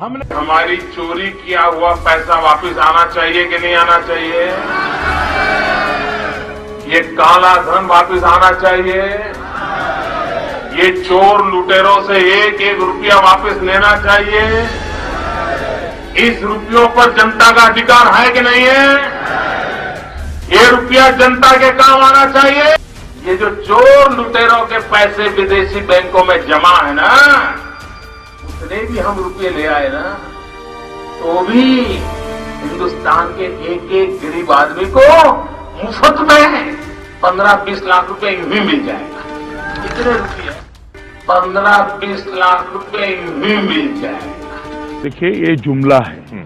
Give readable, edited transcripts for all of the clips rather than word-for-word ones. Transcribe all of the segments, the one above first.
हमने हमारी चोरी किया हुआ पैसा वापस आना चाहिए कि नहीं आना चाहिए? ये काला धन वापस आना चाहिए। ये चोर लुटेरों से एक एक रुपया वापस लेना चाहिए। इस रुपयों पर जनता का अधिकार है कि नहीं है? ये रुपया जनता के काम आना चाहिए। ये जो चोर लुटेरों के पैसे विदेशी बैंकों में जमा है ना, उतने भी हम रुपये ले आए ना, तो भी हिंदुस्तान के एक एक गरीब आदमी को मुफ्त में 15-20 लाख रुपए यूं ही मिल जाएगा। कितने रुपये? 15-20 लाख रुपए यूं ही मिल जाएगा। देखिए, ये जुमला है।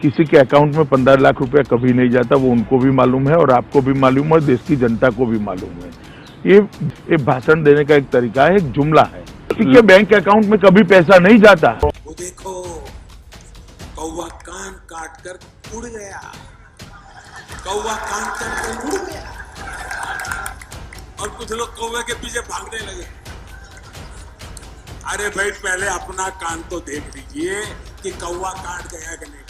किसी के अकाउंट में 15 लाख रुपया कभी नहीं जाता, वो उनको भी मालूम है और आपको भी मालूम है और देश की जनता को भी मालूम है। ये भाषण देने का एक तरीका है, एक जुमला है। किसी के बैंक अकाउंट में कभी पैसा नहीं जाता। वो देखो, कौवा कान काट कर उड़ गया। कौवा कान काट कर उड़ गया और कुछ लोग कौवे के पीछे भागने लगे। अरे भाई, पहले अपना कान तो देख लीजिए कि कौवा काट गया कि नहीं।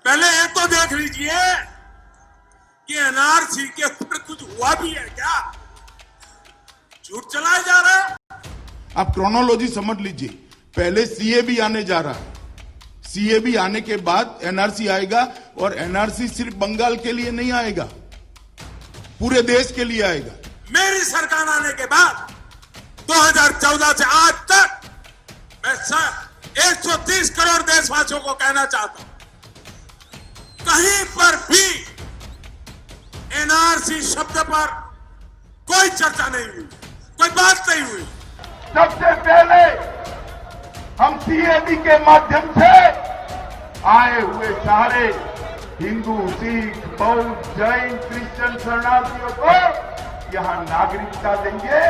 पहले ये तो देख लीजिए कि एनआरसी के ऊपर कुछ हुआ भी है क्या? झूठ चलाया जा रहा है। आप क्रोनोलॉजी समझ लीजिए। पहले सीएबी आने जा रहा है, सीएबी आने के बाद एनआरसी आएगा और एनआरसी सिर्फ बंगाल के लिए नहीं आएगा, पूरे देश के लिए आएगा। मेरी सरकार आने के बाद 2014 से आज तक मैं 130 करोड़ देशवासियों को कहना चाहता हूं, कहीं पर भी एनआरसी शब्द पर कोई चर्चा नहीं हुई, कोई बात नहीं हुई। सबसे पहले हम सीएबी के माध्यम से आए हुए सारे हिंदू, सिख, बौद्ध, जैन, क्रिश्चियन शरणार्थियों को यहां नागरिकता देंगे।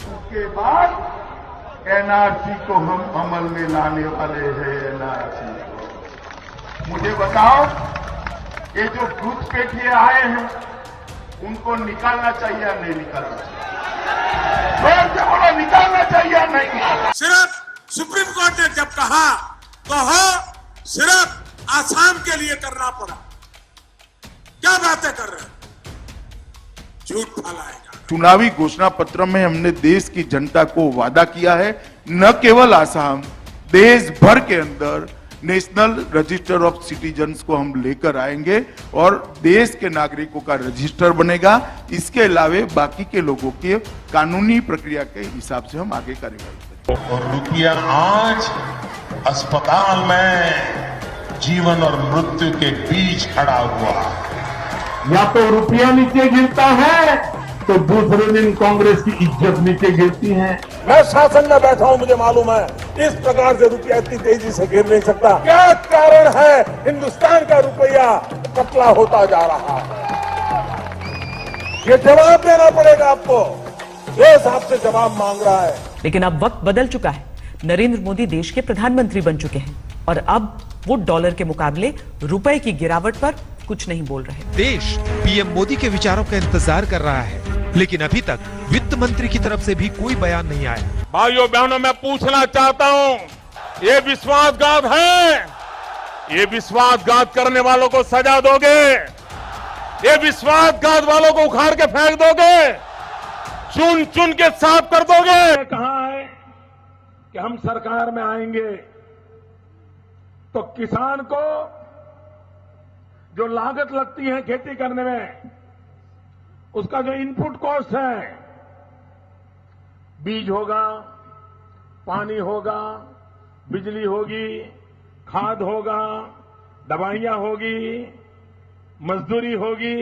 उसके बाद एनआरसी को हम अमल में लाने वाले हैं। एनआरसी को मुझे बताओ, ये जो घुसपैठिए आए हैं उनको निकालना चाहिए या नहीं निकालना चाहिए? बोलो, निकालना चाहिए या नहीं निकालना? सिर्फ सुप्रीम कोर्ट ने जब कहा तो सिर्फ आसाम के लिए करना पड़ा। क्या बातें कर रहे हैं? झूठ फैलाएगा। चुनावी घोषणा पत्र में हमने देश की जनता को वादा किया है, न केवल आसाम, देश भर के अंदर नेशनल रजिस्टर ऑफ सिटीजन्स को हम लेकर आएंगे और देश के नागरिकों का रजिस्टर बनेगा। इसके अलावे बाकी के लोगों के कानूनी प्रक्रिया के हिसाब से हम आगे कार्रवाई करेंगे। और रुपया आज अस्पताल में जीवन और मृत्यु के बीच खड़ा हुआ। या तो रुपया नीचे गिरता है तो दूसरे दिन कांग्रेस की इज्जत नीचे गिरती है। मैं शासन में बैठा हूं, मुझे मालूम है इस प्रकार से रुपया इतनी तेजी से गिर नहीं सकता। क्या कारण है हिंदुस्तान का रुपया पतला होता जा रहा है? ये जवाब देना पड़ेगा आपको। देश आपसे जवाब मांग रहा है। लेकिन अब वक्त बदल चुका है। नरेंद्र मोदी देश के प्रधानमंत्री बन चुके हैं और अब वो डॉलर के मुकाबले रुपए की गिरावट पर कुछ नहीं बोल रहे। देश पीएम मोदी के विचारों का इंतजार कर रहा है, लेकिन अभी तक वित्त मंत्री की तरफ से भी कोई बयान नहीं आया। भाइयों बहनों, मैं पूछना चाहता हूं, ये विश्वासघात है? ये विश्वासघात करने वालों को सजा दोगे? ये विश्वासघात वालों को उखाड़ के फेंक दोगे? चुन चुन के साफ कर दोगे? कहा है कि हम सरकार में आएंगे तो किसान को जो लागत लगती है खेती करने में, उसका जो इनपुट कॉस्ट है, बीज होगा, पानी होगा, बिजली होगी, खाद होगा, दवाइयां होगी, मजदूरी होगी,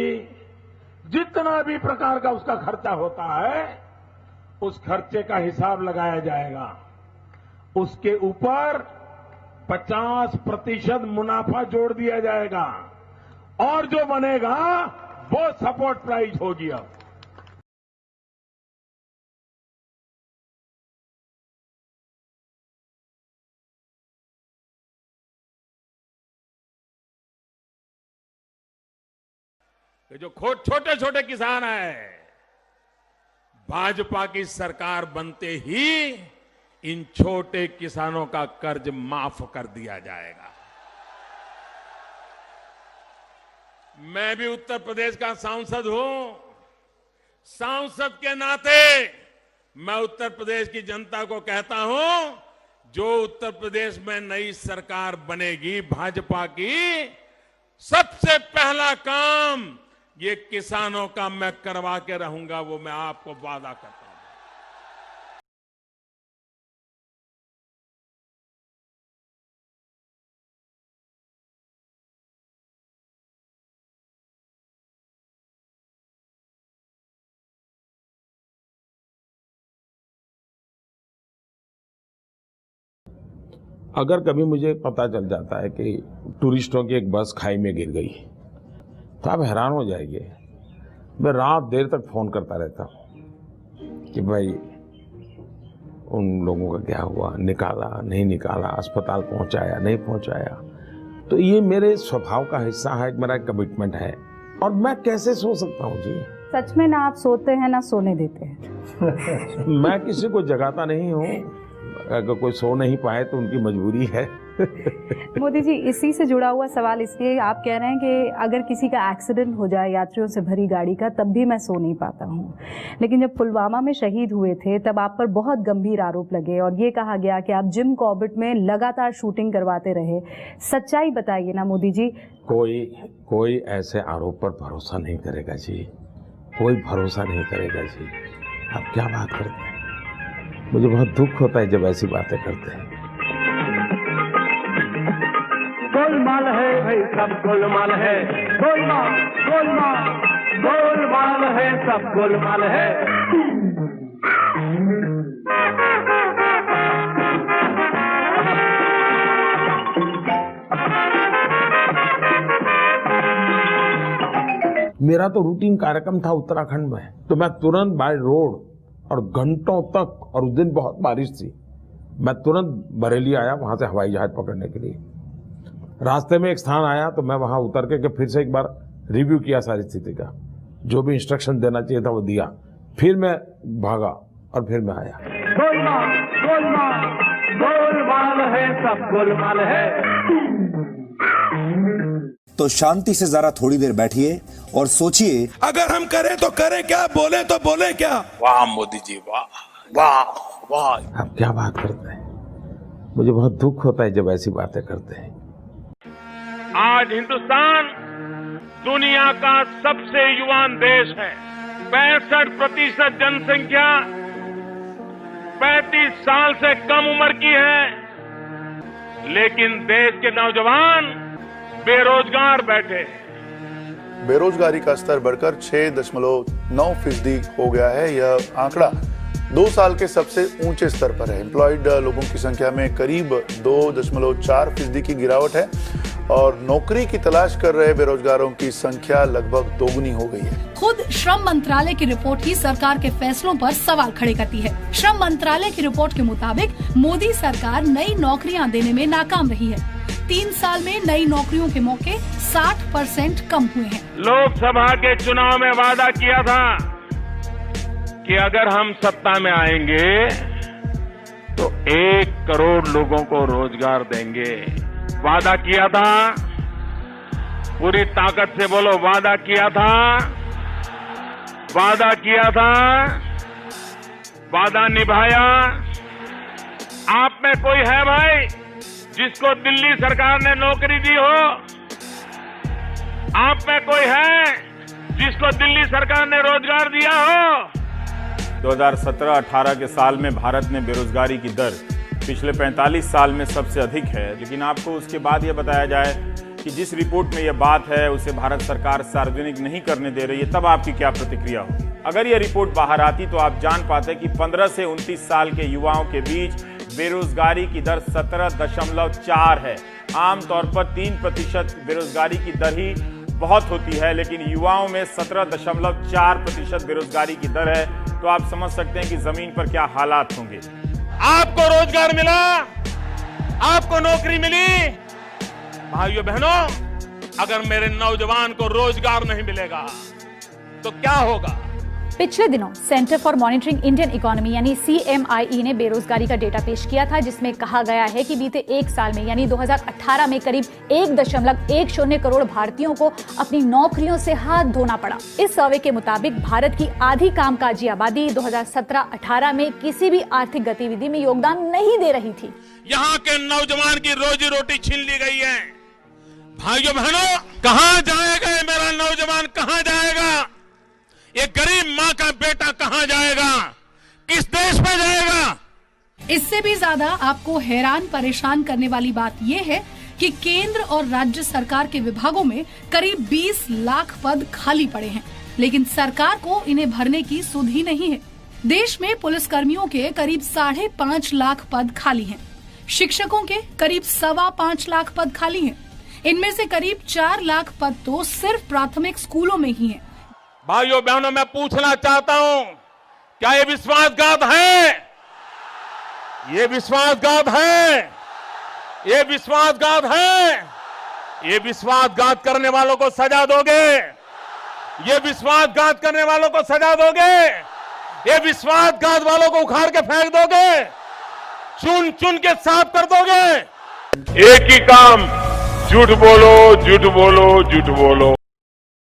जितना भी प्रकार का उसका खर्चा होता है, उस खर्चे का हिसाब लगाया जाएगा। उसके ऊपर 50% मुनाफा जोड़ दिया जाएगा और जो बनेगा वो सपोर्ट प्राइस होगी। अब जो छोटे छोटे किसान हैं, भाजपा की सरकार बनते ही इन छोटे किसानों का कर्ज माफ कर दिया जाएगा। मैं भी उत्तर प्रदेश का सांसद हूं। सांसद के नाते मैं उत्तर प्रदेश की जनता को कहता हूं, जो उत्तर प्रदेश में नई सरकार बनेगी भाजपा की, सबसे पहला काम ये किसानों का मैं करवा के रहूंगा, वो मैं आपको वादा करता हूं। अगर कभी मुझे पता चल जाता है कि टूरिस्टों की एक बस खाई में गिर गई तो आप हैरान हो जाएंगे। मैं रात देर तक फोन करता रहता हूँ कि भाई उन लोगों का क्या हुआ, निकाला नहीं निकाला, अस्पताल पहुंचाया नहीं पहुंचाया। तो ये मेरे स्वभाव का हिस्सा है, मेरा कमिटमेंट है। और मैं कैसे सो सकता हूँ जी? सच में ना आप सोते हैं ना सोने देते हैं। मैं किसी को जगाता नहीं हूँ। अगर कोई सो नहीं पाए तो उनकी मजबूरी है। मोदी जी, इसी से जुड़ा हुआ सवाल इसलिए, आप कह रहे हैं कि अगर किसी का एक्सीडेंट हो जाए यात्रियों से भरी गाड़ी का, तब भी मैं सो नहीं पाता हूँ। लेकिन जब पुलवामा में शहीद हुए थे तब आप पर बहुत गंभीर आरोप लगे और ये कहा गया कि आप जिम कॉर्बेट में लगातार शूटिंग करवाते रहे। सच्चाई बताइए ना मोदी जी। कोई ऐसे आरोप पर भरोसा नहीं करेगा जी, कोई भरोसा नहीं करेगा जी। आप क्या बात करते हैं? मुझे बहुत दुख होता है जब ऐसी बातें करते हैं। गोलमाल है भाई, सब गोलमाल है, गोलमाल गोलमाल गोलमाल है, सब गोलमाल है। मेरा तो रूटीन कार्यक्रम था उत्तराखंड में, तो मैं तुरंत बाय रोड और घंटों तक, और उस दिन बहुत बारिश थी, मैं तुरंत बरेली आया वहां से हवाई जहाज पकड़ने के लिए। रास्ते में एक स्थान आया तो मैं वहां उतर के फिर से एक बार रिव्यू किया सारी स्थिति का, जो भी इंस्ट्रक्शन देना चाहिए था वो दिया, फिर मैं भागा और फिर मैं आया। गोलमाल गोलमाल गोलमाल है, सब गोलमाल है। तो शांति से जरा थोड़ी देर बैठिए और सोचिए, अगर हम करें तो करें क्या, बोले तो बोले क्या। वाह मोदी जी, वाह वाह वाह। आप क्या बात करते हैं? मुझे बहुत दुख होता है जब ऐसी बातें करते हैं। आज हिंदुस्तान दुनिया का सबसे युवान देश है। 65% जनसंख्या 35 साल से कम उम्र की है, लेकिन देश के नौजवान बेरोजगार बैठे हैं। बेरोजगारी का स्तर बढ़कर 6.9% हो गया है। यह आंकड़ा 2 साल के सबसे ऊंचे स्तर पर है। एम्प्लॉयड लोगों की संख्या में करीब 2.4% की गिरावट है और नौकरी की तलाश कर रहे बेरोजगारों की संख्या लगभग दोगुनी हो गई है। खुद श्रम मंत्रालय की रिपोर्ट ही सरकार के फैसलों पर सवाल खड़े करती है। श्रम मंत्रालय की रिपोर्ट के मुताबिक मोदी सरकार नई नौकरियां देने में नाकाम रही है। 3 साल में नई नौकरियों के मौके 60% कम हुए हैं। लोकसभा के चुनाव में वादा किया था कि अगर हम सत्ता में आएंगे तो 1 करोड़ लोगों को रोजगार देंगे। वादा किया था, पूरी ताकत से बोलो, वादा किया था, वादा किया था, वादा निभाया। आप में कोई है भाई जिसको दिल्ली सरकार ने नौकरी दी हो? आप में कोई है जिसको दिल्ली सरकार ने रोजगार दिया हो? 2017-18 के साल में भारत में बेरोजगारी की दर पिछले 45 साल में सबसे अधिक है। लेकिन आपको उसके बाद यह बताया जाए कि जिस रिपोर्ट में यह बात है उसे भारत सरकार सार्वजनिक नहीं करने दे रही है, तब आपकी क्या प्रतिक्रिया होगी? अगर यह रिपोर्ट बाहर आती तो आप जान पाते कि 15 से 29 साल के युवाओं के बीच बेरोजगारी की दर 17.4 है। आमतौर पर 3% बेरोजगारी की दर ही बहुत होती है, लेकिन युवाओं में 17.4% बेरोजगारी की दर है। तो आप समझ सकते हैं कि जमीन पर क्या हालात होंगे। आपको रोजगार मिला, आपको नौकरी मिली। भाइयों बहनों, अगर मेरे नौजवान को रोजगार नहीं मिलेगा तो क्या होगा? पिछले दिनों centre for monitoring Indian economy यानी CMIE ने बेरोजगारी का डेटा पेश किया था, जिसमें कहा गया है कि बीते एक साल में यानी 2018 में करीब 1.10 करोड़ भारतीयों को अपनी नौकरियों से हाथ धोना पड़ा। इस सर्वे के मुताबिक भारत की आधी कामकाजी आबादी 2017-18 में किसी भी आर्थिक गतिविधि में योगदान नहीं दे रही थी। यहाँ के नौजवान की रोजी रोटी छीन ली गई है। भाइयों बहनों, कहाँ जाएगा मेरा नौजवान, कहाँ जाएगा? ये गरीब माँ का बेटा कहाँ जाएगा? किस देश में जाएगा? इससे भी ज्यादा आपको हैरान परेशान करने वाली बात यह है कि केंद्र और राज्य सरकार के विभागों में करीब 20 लाख पद खाली पड़े हैं, लेकिन सरकार को इन्हें भरने की सुध ही नहीं है। देश में पुलिसकर्मियों के करीब 5.5 लाख पद खाली हैं, शिक्षकों के करीब 5.25 लाख पद खाली हैं। इनमें से करीब 4 लाख पद तो सिर्फ प्राथमिक स्कूलों में ही हैं। भाइयों बहनों, मैं पूछना चाहता हूं, क्या ये विश्वासघात है? ये विश्वासघात है? ये विश्वासघात है? ये विश्वासघात करने वालों को सजा दोगे? ये विश्वासघात करने वालों को सजा दोगे? ये विश्वासघात वालों को उखाड़ के फेंक दोगे? चुन चुन के साफ कर दोगे? एक ही काम, झूठ बोलो, झूठ बोलो, झूठ बोलो।